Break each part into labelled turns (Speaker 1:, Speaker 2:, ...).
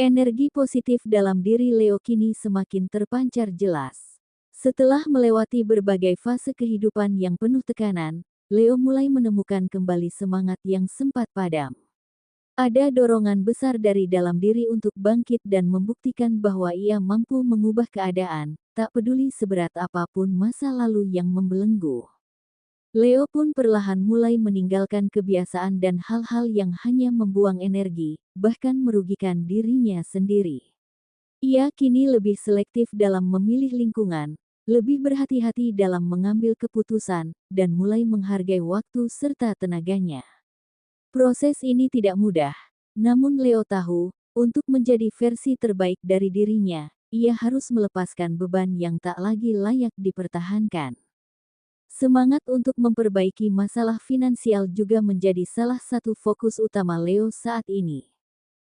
Speaker 1: Energi positif dalam diri Leo kini semakin terpancar jelas. Setelah melewati berbagai fase kehidupan yang penuh tekanan, Leo mulai menemukan kembali semangat yang sempat padam. Ada dorongan besar dari dalam diri untuk bangkit dan membuktikan bahwa ia mampu mengubah keadaan, tak peduli seberat apapun masa lalu yang membelenggu. Leo pun perlahan mulai meninggalkan kebiasaan dan hal-hal yang hanya membuang energi, bahkan merugikan dirinya sendiri. Ia kini lebih selektif dalam memilih lingkungan, lebih berhati-hati dalam mengambil keputusan, dan mulai menghargai waktu serta tenaganya. Proses ini tidak mudah, namun Leo tahu, untuk menjadi versi terbaik dari dirinya, ia harus melepaskan beban yang tak lagi layak dipertahankan. Semangat untuk memperbaiki masalah finansial juga menjadi salah satu fokus utama Leo saat ini.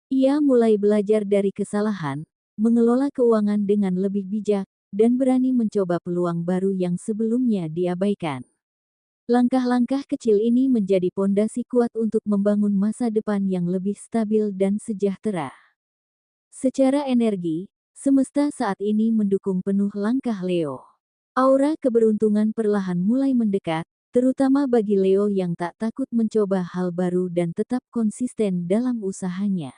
Speaker 1: Ia mulai belajar dari kesalahan, mengelola keuangan dengan lebih bijak, dan berani mencoba peluang baru yang sebelumnya diabaikan. Langkah-langkah kecil ini menjadi pondasi kuat untuk membangun masa depan yang lebih stabil dan sejahtera. Secara energi, semesta saat ini mendukung penuh langkah Leo. Aura keberuntungan perlahan mulai mendekat, terutama bagi Leo yang tak takut mencoba hal baru dan tetap konsisten dalam usahanya.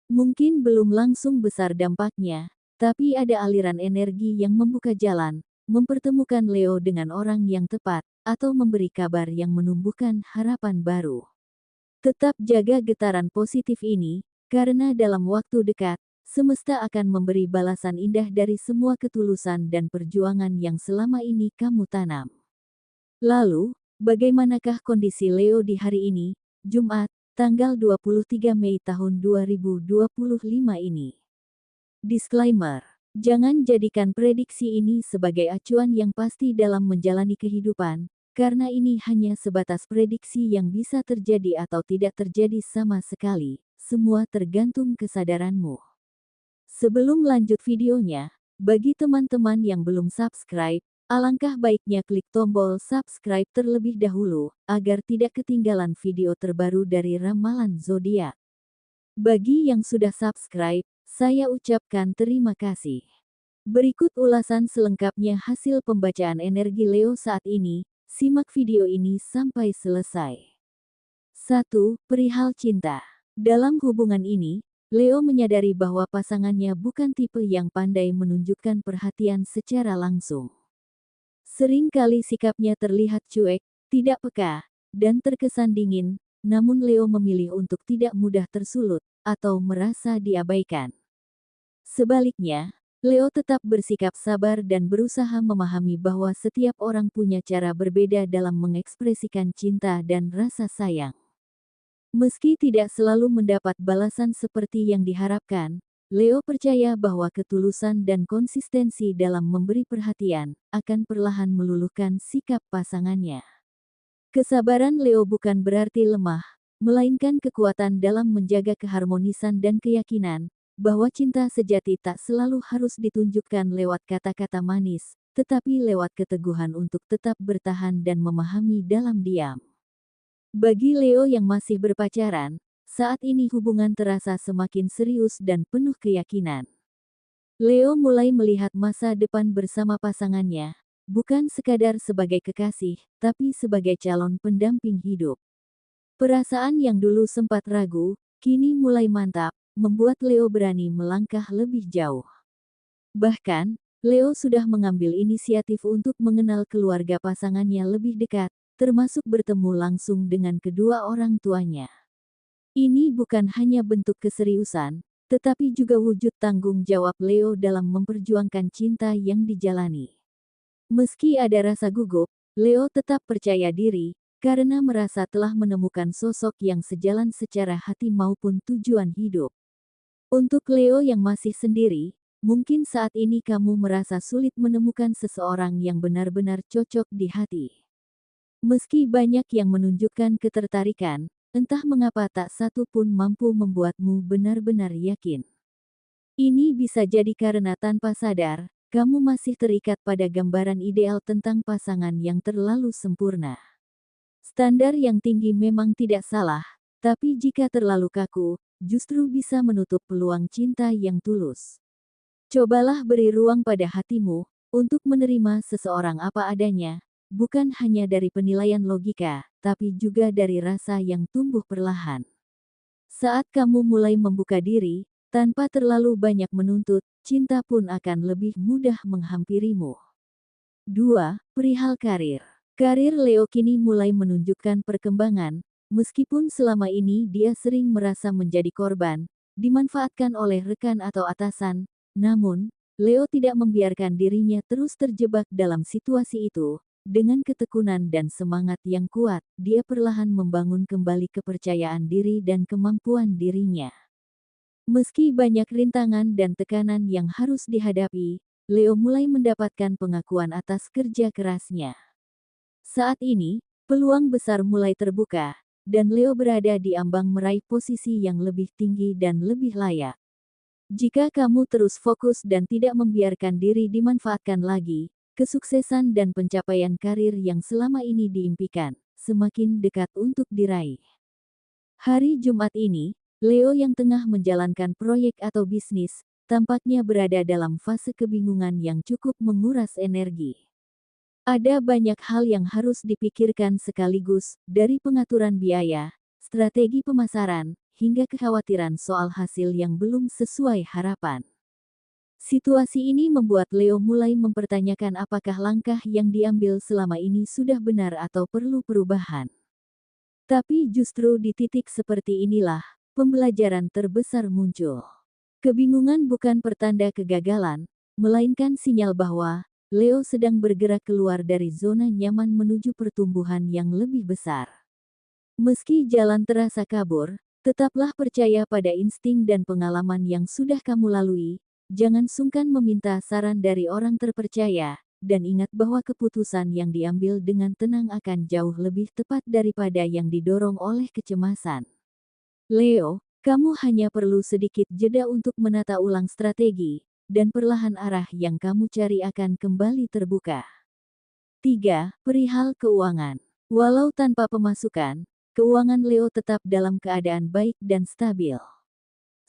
Speaker 1: Mungkin belum langsung besar dampaknya, tapi ada aliran energi yang membuka jalan, mempertemukan Leo dengan orang yang tepat, atau memberi kabar yang menumbuhkan harapan baru. Tetap jaga getaran positif ini, karena dalam waktu dekat, semesta akan memberi balasan indah dari semua ketulusan dan perjuangan yang selama ini kamu tanam. Lalu, bagaimanakah kondisi Leo di hari ini, Jumat, tanggal 23 Mei tahun 2025 ini? Disclaimer: jangan jadikan prediksi ini sebagai acuan yang pasti dalam menjalani kehidupan, karena ini hanya sebatas prediksi yang bisa terjadi atau tidak terjadi sama sekali. Semua tergantung kesadaranmu. Sebelum lanjut videonya, bagi teman-teman yang belum subscribe, alangkah baiknya klik tombol subscribe terlebih dahulu, agar tidak ketinggalan video terbaru dari Ramalan Zodiak. Bagi yang sudah subscribe, saya ucapkan terima kasih. Berikut ulasan selengkapnya hasil pembacaan energi Leo saat ini, simak video ini sampai selesai. 1. Perihal cinta. Dalam hubungan ini, Leo menyadari bahwa pasangannya bukan tipe yang pandai menunjukkan perhatian secara langsung. Sering kali sikapnya terlihat cuek, tidak peka, dan terkesan dingin, namun Leo memilih untuk tidak mudah tersulut, atau merasa diabaikan. Sebaliknya, Leo tetap bersikap sabar dan berusaha memahami bahwa setiap orang punya cara berbeda dalam mengekspresikan cinta dan rasa sayang. Meski tidak selalu mendapat balasan seperti yang diharapkan, Leo percaya bahwa ketulusan dan konsistensi dalam memberi perhatian akan perlahan meluluhkan sikap pasangannya. Kesabaran Leo bukan berarti lemah, melainkan kekuatan dalam menjaga keharmonisan dan keyakinan bahwa cinta sejati tak selalu harus ditunjukkan lewat kata-kata manis, tetapi lewat keteguhan untuk tetap bertahan dan memahami dalam diam. Bagi Leo yang masih berpacaran, saat ini hubungan terasa semakin serius dan penuh keyakinan. Leo mulai melihat masa depan bersama pasangannya, bukan sekadar sebagai kekasih, tapi sebagai calon pendamping hidup. Perasaan yang dulu sempat ragu, kini mulai mantap, membuat Leo berani melangkah lebih jauh. Bahkan, Leo sudah mengambil inisiatif untuk mengenal keluarga pasangannya lebih dekat, termasuk bertemu langsung dengan kedua orang tuanya. Ini bukan hanya bentuk keseriusan, tetapi juga wujud tanggung jawab Leo dalam memperjuangkan cinta yang dijalani. Meski ada rasa gugup, Leo tetap percaya diri, karena merasa telah menemukan sosok yang sejalan secara hati maupun tujuan hidup. Untuk Leo yang masih sendiri, mungkin saat ini kamu merasa sulit menemukan seseorang yang benar-benar cocok di hati. Meski banyak yang menunjukkan ketertarikan, entah mengapa tak satu pun mampu membuatmu benar-benar yakin. Ini bisa jadi karena tanpa sadar, kamu masih terikat pada gambaran ideal tentang pasangan yang terlalu sempurna. Standar yang tinggi memang tidak salah, Tapi jika terlalu kaku, justru bisa menutup peluang cinta yang tulus. Cobalah beri ruang pada hatimu untuk menerima seseorang apa adanya, bukan hanya dari penilaian logika, tapi juga dari rasa yang tumbuh perlahan. Saat kamu mulai membuka diri, tanpa terlalu banyak menuntut, cinta pun akan lebih mudah menghampirimu. 2. Perihal karir. Karir Leo kini mulai menunjukkan perkembangan, meskipun selama ini dia sering merasa menjadi korban, dimanfaatkan oleh rekan atau atasan. Namun, Leo tidak membiarkan dirinya terus terjebak dalam situasi itu. Dengan ketekunan dan semangat yang kuat, dia perlahan membangun kembali kepercayaan diri dan kemampuan dirinya. Meski banyak rintangan dan tekanan yang harus dihadapi, Leo mulai mendapatkan pengakuan atas kerja kerasnya. Saat ini, peluang besar mulai terbuka, dan Leo berada di ambang meraih posisi yang lebih tinggi dan lebih layak. Jika kamu terus fokus dan tidak membiarkan diri dimanfaatkan lagi, kesuksesan dan pencapaian karir yang selama ini diimpikan, semakin dekat untuk diraih. Hari Jumat ini, Leo yang tengah menjalankan proyek atau bisnis, tampaknya berada dalam fase kebingungan yang cukup menguras energi. Ada banyak hal yang harus dipikirkan sekaligus, dari pengaturan biaya, strategi pemasaran, hingga kekhawatiran soal hasil yang belum sesuai harapan. Situasi ini membuat Leo mulai mempertanyakan apakah langkah yang diambil selama ini sudah benar atau perlu perubahan. Tapi justru di titik seperti inilah, pembelajaran terbesar muncul. Kebingungan bukan pertanda kegagalan, melainkan sinyal bahwa Leo sedang bergerak keluar dari zona nyaman menuju pertumbuhan yang lebih besar. Meski jalan terasa kabur, tetaplah percaya pada insting dan pengalaman yang sudah kamu lalui. Jangan sungkan meminta saran dari orang terpercaya, dan ingat bahwa keputusan yang diambil dengan tenang akan jauh lebih tepat daripada yang didorong oleh kecemasan. Leo, kamu hanya perlu sedikit jeda untuk menata ulang strategi, dan perlahan arah yang kamu cari akan kembali terbuka. 3. Perihal keuangan. Walau tanpa pemasukan, keuangan Leo tetap dalam keadaan baik dan stabil.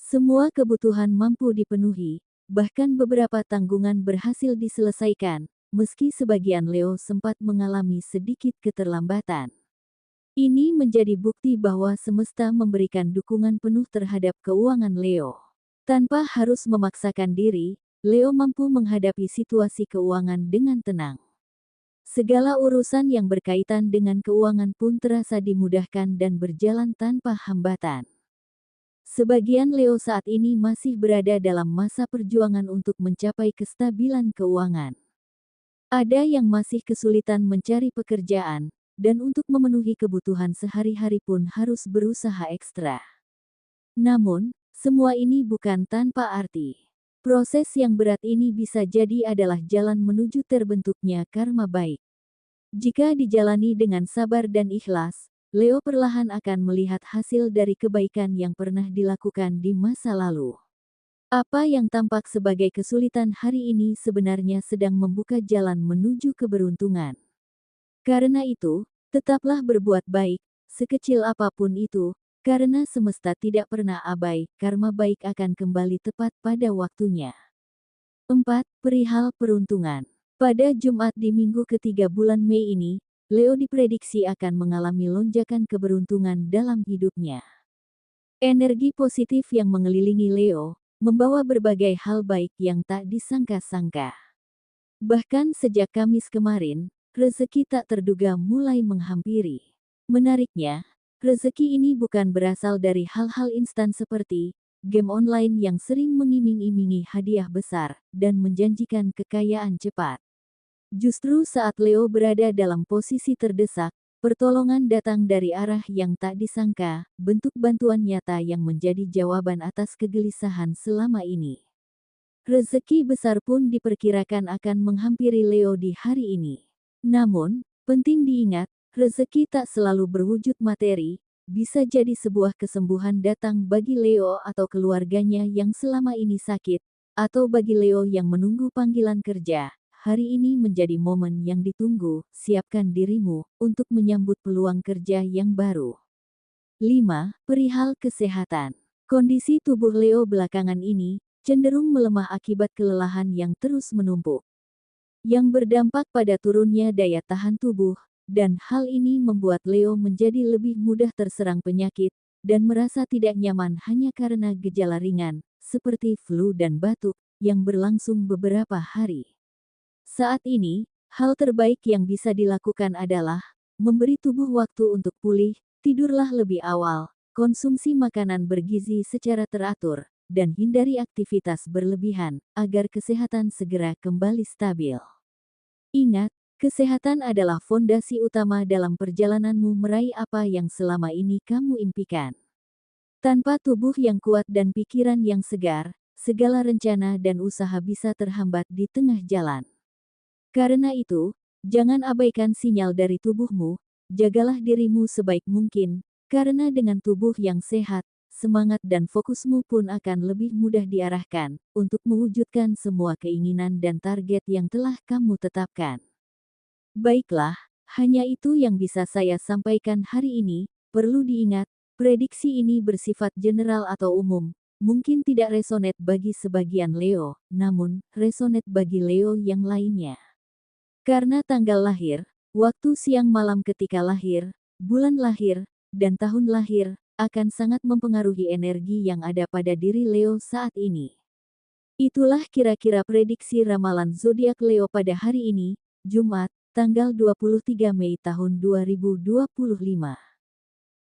Speaker 1: Semua kebutuhan mampu dipenuhi, bahkan beberapa tanggungan berhasil diselesaikan, meski sebagian Leo sempat mengalami sedikit keterlambatan. Ini menjadi bukti bahwa semesta memberikan dukungan penuh terhadap keuangan Leo. Tanpa harus memaksakan diri, Leo mampu menghadapi situasi keuangan dengan tenang. Segala urusan yang berkaitan dengan keuangan pun terasa dimudahkan dan berjalan tanpa hambatan. Sebagian Leo saat ini masih berada dalam masa perjuangan untuk mencapai kestabilan keuangan. Ada yang masih kesulitan mencari pekerjaan, dan untuk memenuhi kebutuhan sehari-hari pun harus berusaha ekstra. Namun, semua ini bukan tanpa arti. Proses yang berat ini bisa jadi adalah jalan menuju terbentuknya karma baik. Jika dijalani dengan sabar dan ikhlas, Leo perlahan akan melihat hasil dari kebaikan yang pernah dilakukan di masa lalu. Apa yang tampak sebagai kesulitan hari ini sebenarnya sedang membuka jalan menuju keberuntungan. Karena itu, tetaplah berbuat baik, sekecil apapun itu, karena semesta tidak pernah abai, karma baik akan kembali tepat pada waktunya. 4. Perihal peruntungan. Pada Jumat di minggu ketiga bulan Mei ini, Leo diprediksi akan mengalami lonjakan keberuntungan dalam hidupnya. Energi positif yang mengelilingi Leo, membawa berbagai hal baik yang tak disangka-sangka. Bahkan sejak Kamis kemarin, rezeki tak terduga mulai menghampiri. Menariknya, rezeki ini bukan berasal dari hal-hal instan seperti game online yang sering mengiming-imingi hadiah besar dan menjanjikan kekayaan cepat. Justru saat Leo berada dalam posisi terdesak, pertolongan datang dari arah yang tak disangka, bentuk bantuan nyata yang menjadi jawaban atas kegelisahan selama ini. Rezeki besar pun diperkirakan akan menghampiri Leo di hari ini. Namun, penting diingat, rezeki tak selalu berwujud materi, bisa jadi sebuah kesembuhan datang bagi Leo atau keluarganya yang selama ini sakit, atau bagi Leo yang menunggu panggilan kerja. Hari ini menjadi momen yang ditunggu, siapkan dirimu untuk menyambut peluang kerja yang baru. 5. Perihal kesehatan. Kondisi tubuh Leo belakangan ini cenderung melemah akibat kelelahan yang terus menumpuk, yang berdampak pada turunnya daya tahan tubuh, dan hal ini membuat Leo menjadi lebih mudah terserang penyakit dan merasa tidak nyaman hanya karena gejala ringan, seperti flu dan batuk, yang berlangsung beberapa hari. Saat ini, hal terbaik yang bisa dilakukan adalah memberi tubuh waktu untuk pulih. Tidurlah lebih awal, konsumsi makanan bergizi secara teratur, dan hindari aktivitas berlebihan agar kesehatan segera kembali stabil. Ingat, kesehatan adalah fondasi utama dalam perjalananmu meraih apa yang selama ini kamu impikan. Tanpa tubuh yang kuat dan pikiran yang segar, segala rencana dan usaha bisa terhambat di tengah jalan. Karena itu, jangan abaikan sinyal dari tubuhmu. Jagalah dirimu sebaik mungkin, karena dengan tubuh yang sehat, semangat dan fokusmu pun akan lebih mudah diarahkan untuk mewujudkan semua keinginan dan target yang telah kamu tetapkan. Baiklah, hanya itu yang bisa saya sampaikan hari ini. Perlu diingat, prediksi ini bersifat general atau umum, mungkin tidak resonate bagi sebagian Leo, namun resonate bagi Leo yang lainnya. Karena tanggal lahir, waktu siang malam ketika lahir, bulan lahir, dan tahun lahir, akan sangat mempengaruhi energi yang ada pada diri Leo saat ini. Itulah kira-kira prediksi ramalan zodiak Leo pada hari ini, Jumat, tanggal 23 Mei tahun 2025.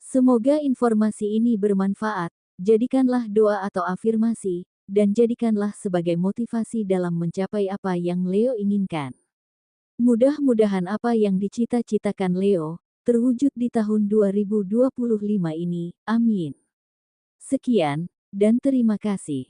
Speaker 1: Semoga informasi ini bermanfaat, jadikanlah doa atau afirmasi, dan jadikanlah sebagai motivasi dalam mencapai apa yang Leo inginkan. Mudah-mudahan apa yang dicita-citakan Leo terwujud di tahun 2025 ini. Amin. Sekian, dan terima kasih.